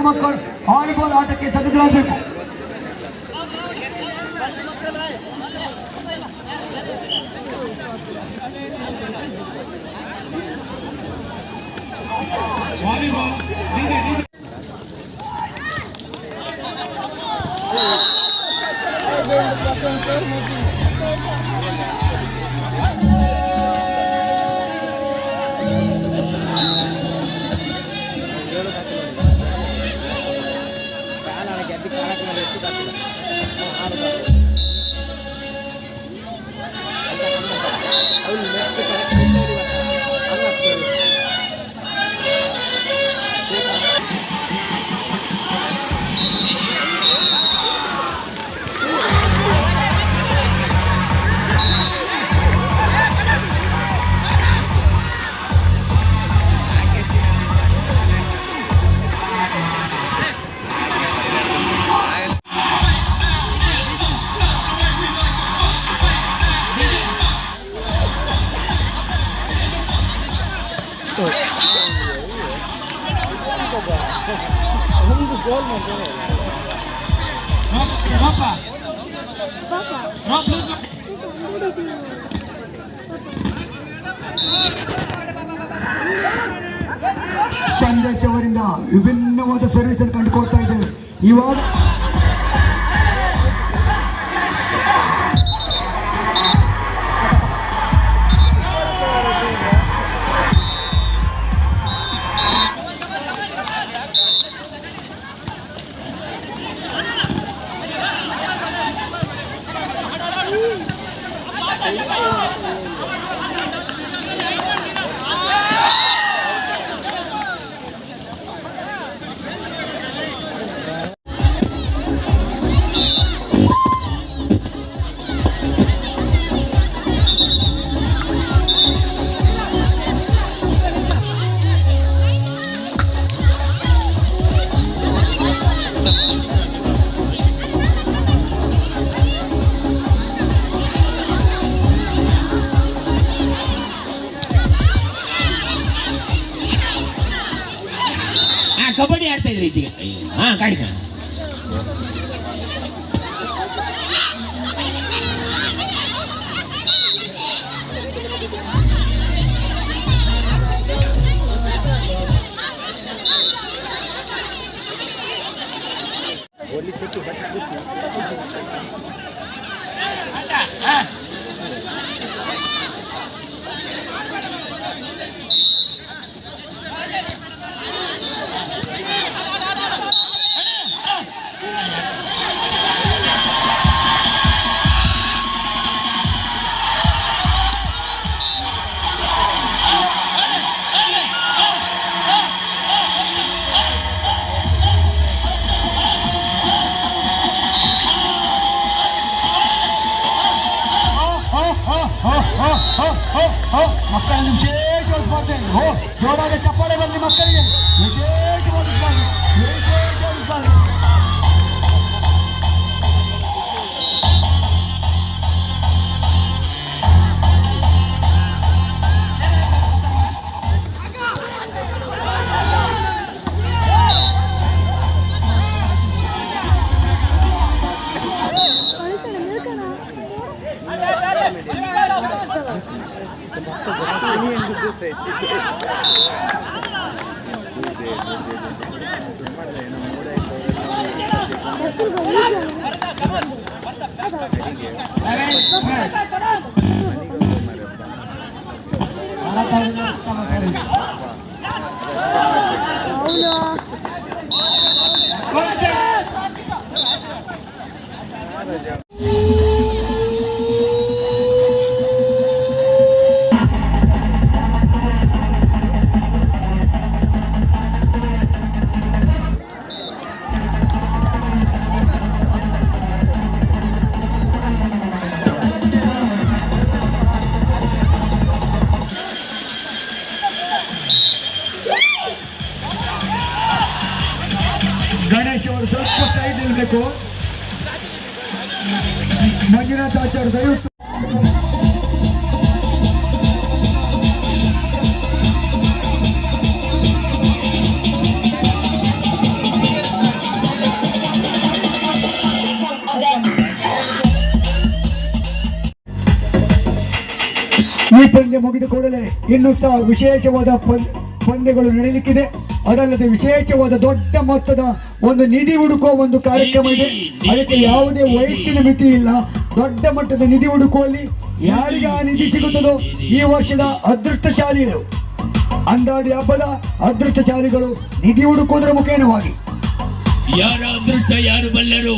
ಮಕ್ಕಳು ವಾಲಿಬಾಲ್ ಆಟಕ್ಕೆ ಸಜ್ಜರಾಗಬೇಕು. ಸಂದೇಶ್ ಅವರಿಂದ ವಿಭಿನ್ನವಾದ ಸರ್ವಿಸ್ ಅನ್ನು ಕಂಡುಕೊಳ್ತಾ ಇದ್ದೇವೆ. ಇವಾಗ ಕಬಡ್ಡಿ ಆಡ್ತಾ ಇದ್ರಿ ಈಚೆಗೆ. ಹಾ ಕಾಡಿನ ಮಕ್ಕಳಲ್ಲಿ ವಿಶೇಷವಾದ ಸ್ಪರ್ಧೆ. ಜೋರಾದ ಚಪ್ಪಾಳೆ ಬರಲಿ ಮಕ್ಕಳಿಗೆ. ವಿಶೇಷವಾದ ಸ್ಪರ್ಧೆ, ವಿಶೇಷವಾದ ಸ್ಪರ್ಧೆ. ಈ ಪಂದ್ಯ ಮುಗಿದ ಕೂಡಲೇ ಇನ್ನೂ ಸಹ ವಿಶೇಷವಾದ ಪಂದ್ಯಗಳು ನಡೆಯಲಿಕ್ಕಿದೆ. ಅದಲ್ಲದೆ ವಿಶೇಷವಾದ ದೊಡ್ಡ ಮೊತ್ತದ ಒಂದು ನಿಧಿ ಹುಡುಕುವ ಒಂದು ಕಾರ್ಯಕ್ರಮ ಇದೆ. ಅದಕ್ಕೆ ಯಾವುದೇ ವಯಸ್ಸಿನ ಮಿತಿ ಇಲ್ಲ. ದೊಡ್ಡ ಮಟ್ಟದ ನಿಧಿ ಹುಡುಕುವಲ್ಲಿ ಯಾರಿಗೆ ಆ ನಿಧಿ ಸಿಗುತ್ತದೋ ಈ ವರ್ಷದ ಅದೃಷ್ಟಶಾಲಿಗಳು, ಅಂದಾಡಿ ಹಬ್ಬದ ಅದೃಷ್ಟಶಾಲಿಗಳು ನಿಧಿ ಹುಡುಕುವುದರ ಮುಖೇನವಾಗಿ ಯಾರ ಅದೃಷ್ಟ ಯಾರು ಬಲ್ಲರು.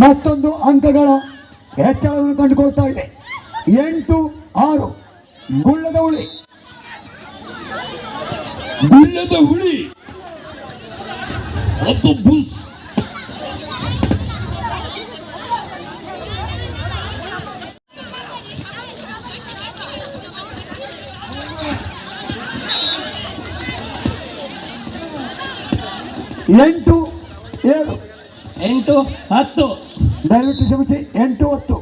ಮತ್ತೊಂದು ಅಂಕಗಳ ಹೆಚ್ಚಳವನ್ನು ಕಂಡುಕೊಳ್ತಾ ಇದೆ. 8-6 ಗುಳ್ಳದ ಹುಳಿ. ಗುಳ್ಳದ ಹುಳಿ ಮತ್ತು ಬುಸ್. ಎಂಟು 7 8-10. ದಯವಿಟ್ಟು ಕ್ಷಮಿಸಿ. 8-10.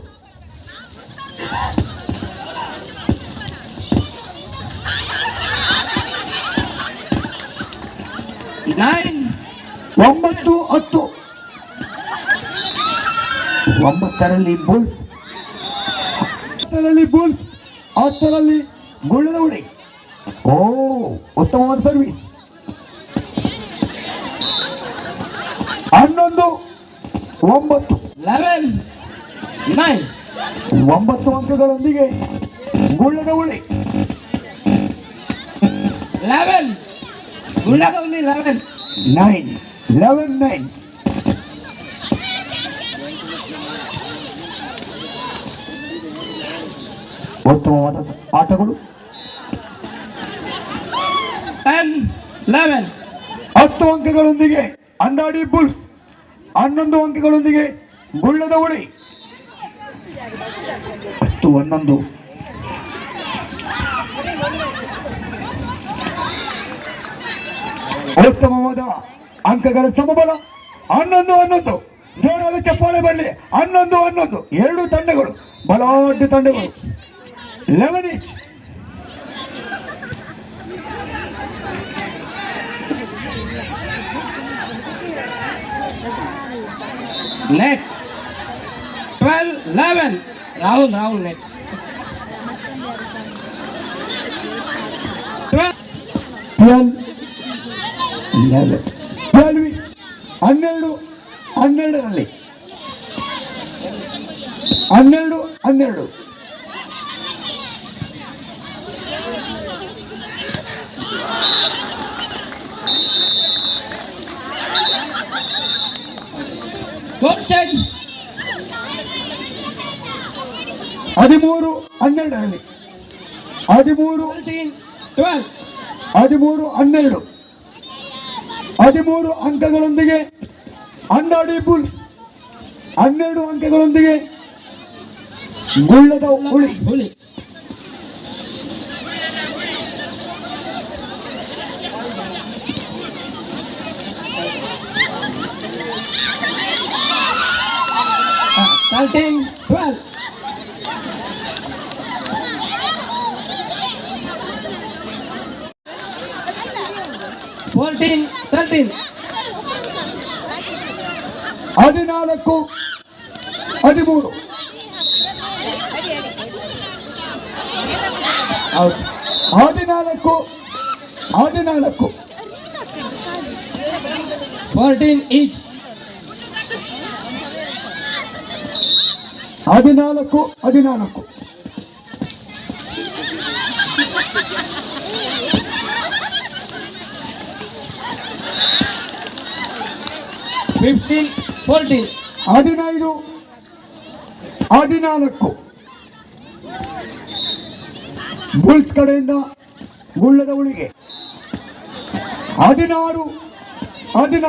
9-10. 9ರಲ್ಲಿ ಬುಲ್ಸ್, 10ರಲ್ಲಿ ಗುಳ್ಳದ ಹುಡಿ. ಓ, ಉತ್ತಮವಾದ ಸರ್ವಿಸ್. 11-9. 11-9. 9 ಅಂಕಗಳೊಂದಿಗೆ ಗುಳ್ಳದ ಹುಳಿ. 11 ಗುಳ್ಳದ ಹುಳಿ. 11-9. ಉತ್ತಮವಾದ ಆಟಗಳು. 10-11. 10 ಅಂಕಗಳೊಂದಿಗೆ ಅಂದಾಡಿ ಬುಲ್ಸ್, 11 ಅಂಕಗಳೊಂದಿಗೆ ಗುಳ್ಳದ ಹುಳಿ. 10-11. ಉತ್ತಮವಾದ ಅಂಕಗಳ ಸಮಬಲ. 11-11. ಜೋರಾದ ಚಪ್ಪಾಳೆ ಬರಲಿ. 11-11. 2 ತಂಡಗಳು, ಬಲಾಢ್ಯ ತಂಡಗಳು. 11 each. Net 12-11. Rahul net. 12-11. ಹನ್ನೆರಡು ಹನ್ನೆರಡರಲ್ಲಿ 12 14 13 12ರಲ್ಲಿ 13 12 12 13 ಅಂಕಗಳೊಂದಿಗೆ ಅಂಡಾಡಿ ಬುಲ್ಸ್ 12 ಅಂಕಗಳೊಂದಿಗೆ ಗುಳ್ಳದ ಹುಳಿ ಹುಲಿ 13 12 14 13 14 13 ಔಟ್ 14 14 each 14 15 14 15 14 ಬುಲ್ಸ್ ಕಡೆಯಿಂದ ಗುಳ್ಳದ ಹುಳಿಗೆ 16 14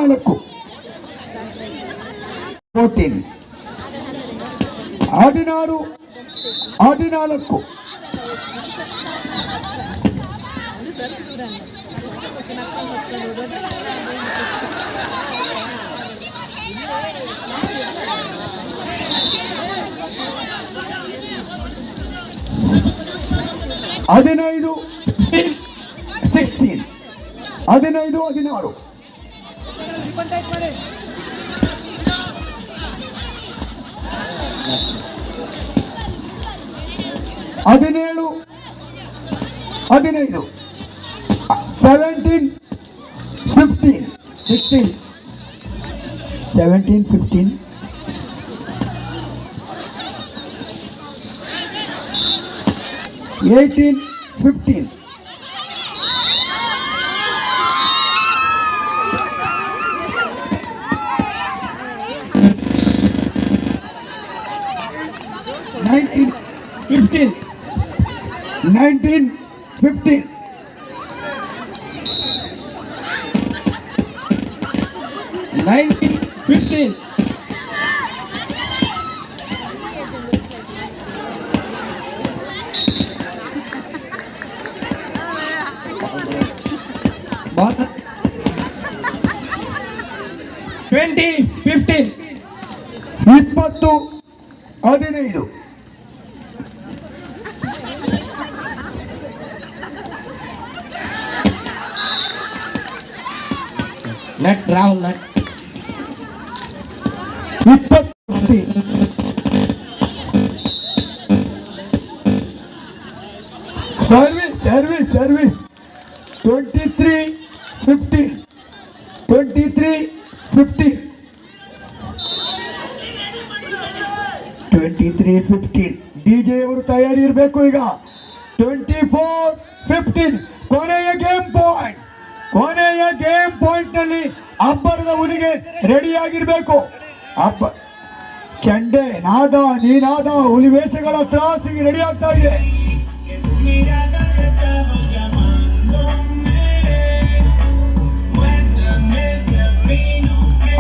14 16 14 15 16 15 16 17 15 17 15 16 17 15 18 15 19 15 19 15 19 15 20 15 20 15 net round net 20 service 23 15 23 15 23 15 DJ ಅವರು ತಯಾರಿ ಇರಬೇಕು ಈಗ 24 15 ಕೊನೆಯ ಗೇಮ್ ಪಾಯಿಂಟ್ ನಲ್ಲಿ ಅಬ್ಬರದ ಹುಲಿಗೆ ರೆಡಿ ಆಗಿರ್ಬೇಕು. ಅಬ್ಬ ಚಂಡೆ ನಾದ ನೀನಾದ ಹುಲಿ ವೇಷಗಳ ತ್ರಾಸಿಗೆ ರೆಡಿ ಆಗ್ತಾ ಇದೆ.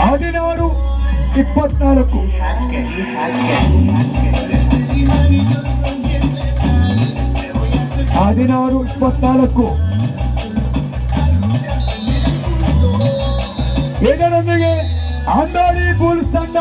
16 24 16 24 ಇದರೊಂದಿಗೆ ಅಂದಾಡಿ ಬುಲ್ಸ್ ತಂಡ